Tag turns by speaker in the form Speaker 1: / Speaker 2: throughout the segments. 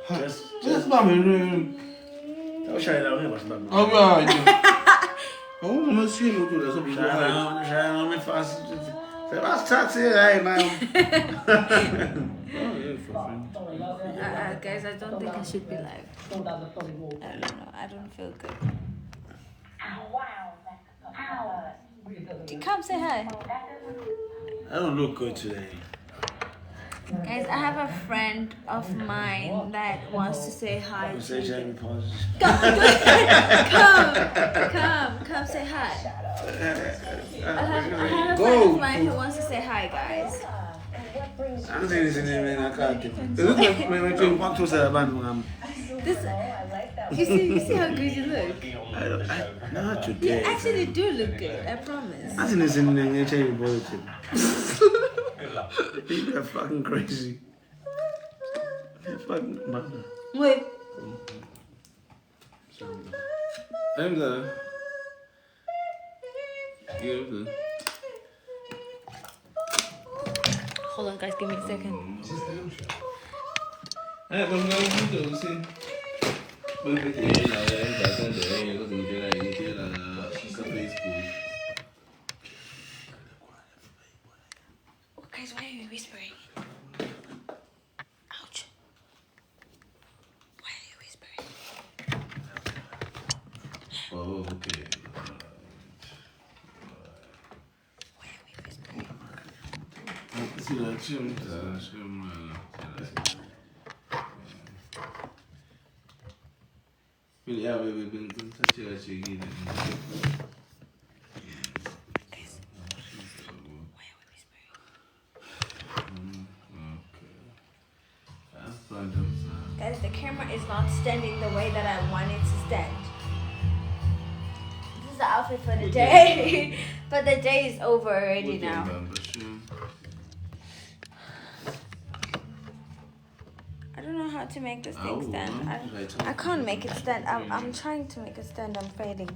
Speaker 1: Just mama.
Speaker 2: I'll show you that way, but
Speaker 1: All right. Oh, I'm not seeing you do that. So
Speaker 2: shine me fast. The last taxi, right now.
Speaker 3: Guys, I don't think I should be live. I don't know. I don't feel good. Come say hi.
Speaker 2: I don't look good today.
Speaker 3: Guys, I have a friend of mine that wants to say hi.
Speaker 2: You say Jamie pauses.
Speaker 3: Come, say hi. I have a friend of mine who wants to say hi, guys.
Speaker 2: I don't think this is anything I can't do. This
Speaker 3: You see how good you look?
Speaker 2: Not
Speaker 3: You
Speaker 2: today.
Speaker 3: actually do look good, I promise.
Speaker 2: I think this is anything HIV positive. People are fucking crazy. They're fucking mother.
Speaker 3: Wait.
Speaker 1: I'm the.
Speaker 3: Hold on, guys, give me a second. Oh, guys, why are you whispering? Ouch. Why are you whispering?
Speaker 1: Oh, okay.
Speaker 3: Why are we whispering?
Speaker 1: Yeah, we've been touching
Speaker 3: Guys, why are we whispering? Guys, the camera is not standing the way that I want it to stand. This is the outfit for the day. But the day is over already now. I don't know how to make this thing stand. I can't make it stand. I'm trying to make it stand. I'm failing.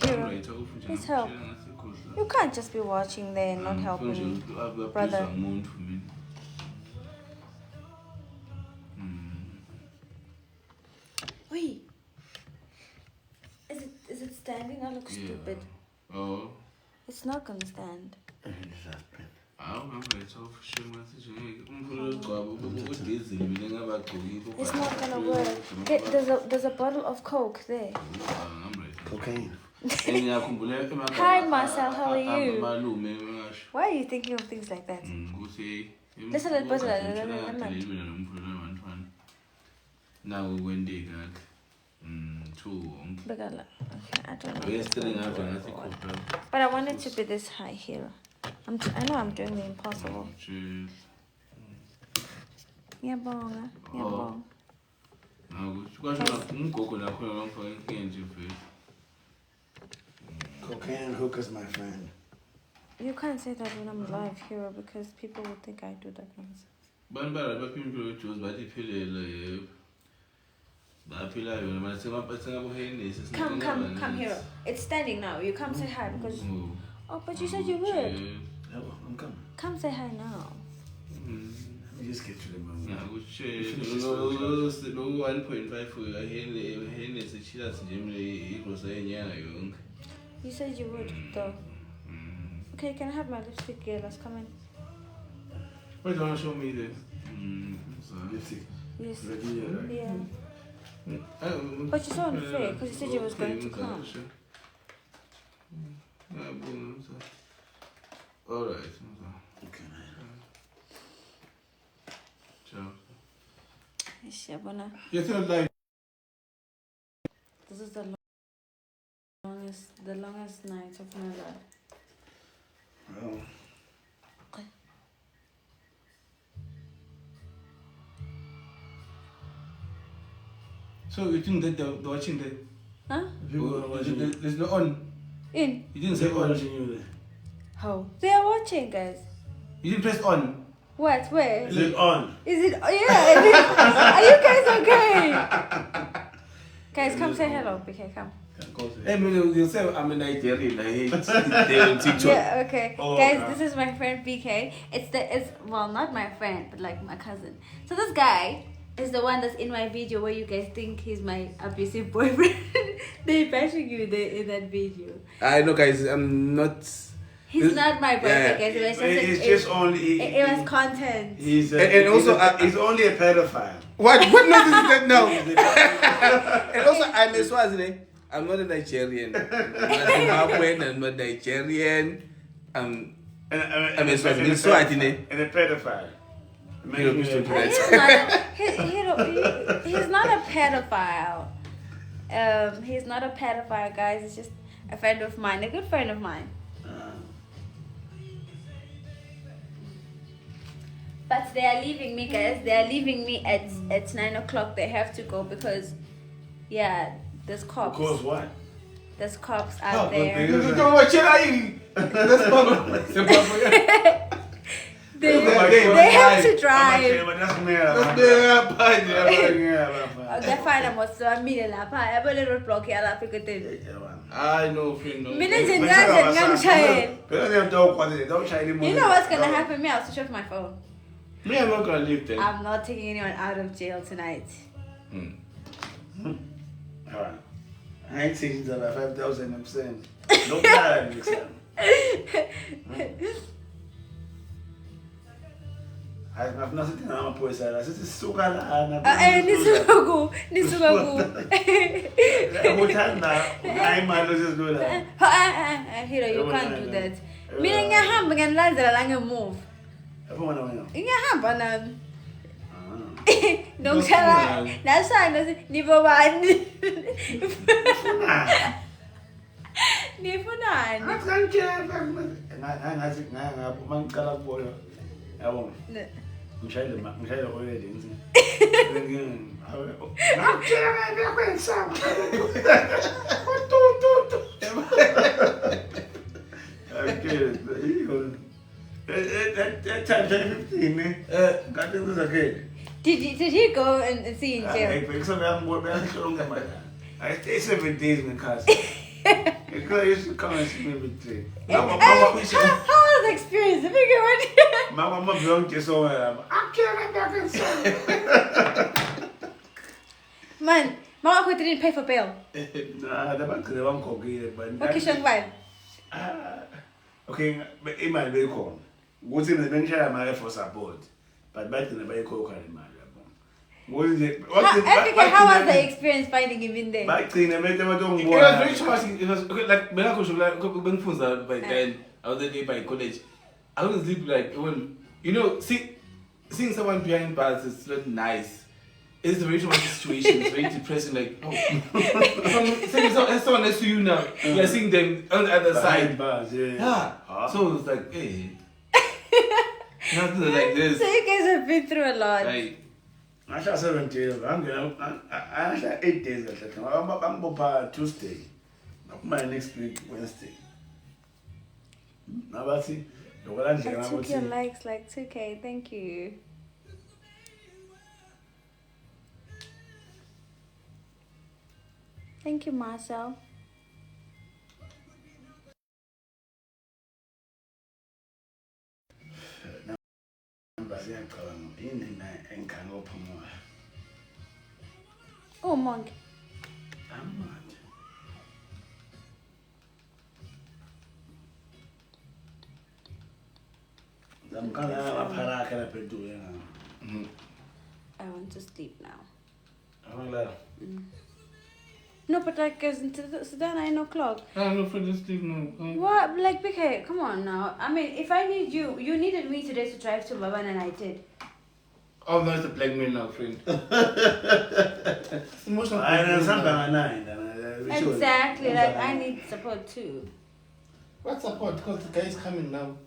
Speaker 3: Hero, please help. You can't just be watching there and not help me, brother. Wait. Is it standing? I look stupid.
Speaker 1: Oh.
Speaker 3: It's not gonna stand. It's not gonna work. There's a bottle of Coke there.
Speaker 2: Cocaine.
Speaker 3: Hi Marcel, how are you? Why are you thinking of things like that? Listen to the bottle.
Speaker 1: Now when they got
Speaker 3: Okay, I don't know. But I want it to be this high here. I know I'm doing the impossible. Yeah, bong.
Speaker 2: Cocaine and hookers, my friend.
Speaker 3: You can't say that when I'm live here because people will think I do that nonsense. Come here. It's standing now. You come say hi because. Oh, but you said you would.
Speaker 2: I'm coming.
Speaker 3: Come say hi now.
Speaker 2: Let me just get to the moment.
Speaker 3: You said you would, though. Okay, can I have my lipstick? Yeah, let's come in.
Speaker 1: What do you want to show me this?
Speaker 2: Lipstick.
Speaker 3: Yes.
Speaker 2: Ready?
Speaker 3: Yeah. But you're so unfair because you said you was going to come.
Speaker 1: Alright.
Speaker 2: Okay.
Speaker 1: Ciao.
Speaker 3: Shabana.
Speaker 1: You feel like
Speaker 3: This is the longest night of my life.
Speaker 2: Well.
Speaker 3: Okay.
Speaker 1: So you think that they're watching that?
Speaker 3: Huh?
Speaker 1: There's no on.
Speaker 3: In.
Speaker 1: You didn't say on.
Speaker 2: Watching you there.
Speaker 3: How? They are watching, guys.
Speaker 1: You didn't press on.
Speaker 3: What? Where?
Speaker 2: Is it on?
Speaker 3: Is it? Yeah. It is. Are you guys okay? Guys, come say hello. BK, come.
Speaker 1: Hey, you say I'm a Nigerian. They're on TikTok.
Speaker 3: Yeah. Okay.
Speaker 2: Oh,
Speaker 3: guys,
Speaker 2: God.
Speaker 3: this is my friend BK. It's well, not my friend, but like my cousin. So this guy, It's the one that's in my video where you guys think he's my abusive boyfriend. They bashing you in that video.
Speaker 2: I know, guys. I'm not.
Speaker 3: He's not my boyfriend, guys. It was content.
Speaker 2: He's
Speaker 4: only a pedophile.
Speaker 2: What nonsense is that now? And also, I'm a Swaziland. I'm not a Nigerian. I'm not Zimbabwean. I'm not Nigerian. I'm a Swaziland.
Speaker 4: And a pedophile.
Speaker 3: He's not a pedophile. He's not a pedophile, guys. It's just a friend of mine, a good friend of mine. But they are leaving me, guys. They are leaving me at 9 o'clock. They have to go because, yeah, there's cops.
Speaker 4: Because what?
Speaker 3: There's cops out there. They have to drive. They're fine. I'm also a million. I have a little block here.
Speaker 2: I know, friend.
Speaker 3: You know what's gonna happen? Me, I'll switch off my phone.
Speaker 2: Me, I'm not gonna leave them.
Speaker 3: I'm not taking anyone out of jail tonight.
Speaker 4: Alright. I ain't saying that 5,000%. No plan next time. I've nothing on my post. I said, Sugar.
Speaker 3: Hero, you can't do that. Meaning, your hand began to move. Don't tell her. That's why I never one.
Speaker 4: That time, 15, got this again.
Speaker 3: Did he go and see in jail?
Speaker 4: I stay 7 days in the car. Because I used to come and see me with 3.
Speaker 3: How was the experience? The bigger one.
Speaker 4: My mama belonged to somewhere. I can't back inside.
Speaker 3: Man, Mama didn't pay for bail.
Speaker 4: Nah, the bank they won't cookie, but
Speaker 3: Okay, Sean, why?
Speaker 4: Okay, but it might be cool. What's in the bench? I'm married for support, but back in the very cool kind of man. What is it?
Speaker 3: How was the experience finding him in there?
Speaker 4: Back in the middle of the
Speaker 2: It was very traumatic. It was like when I was by then, I was there by college. I wouldn't sleep like when seeing someone behind bars is not nice. It's a very traumatic situation. It's very depressing. Like, someone next to you now, you're seeing them on the other side.
Speaker 4: Bars,
Speaker 2: So it's like, hey, nothing like this.
Speaker 3: So you guys have been through a lot.
Speaker 2: Like,
Speaker 4: I shall 7 days. I shall 8 days. I'm going Tuesday. My next week, Wednesday. Now, I see.
Speaker 3: I took your likes like 2K. Thank you. Thank you, Marcel. Oh, monk.
Speaker 4: I'm not.
Speaker 3: I want to sleep now.
Speaker 4: I'm
Speaker 3: No, but like, isn't it 9 o'clock?
Speaker 2: I don't know for this thing now.
Speaker 3: What? Like, BK, come on now. I mean, if I need you, you needed me today to drive to Baban and I did.
Speaker 2: Oh, no, it's a blackmail now, friend. Emotional.
Speaker 3: Exactly, like, I need support too.
Speaker 2: What support? Because the guy is coming now.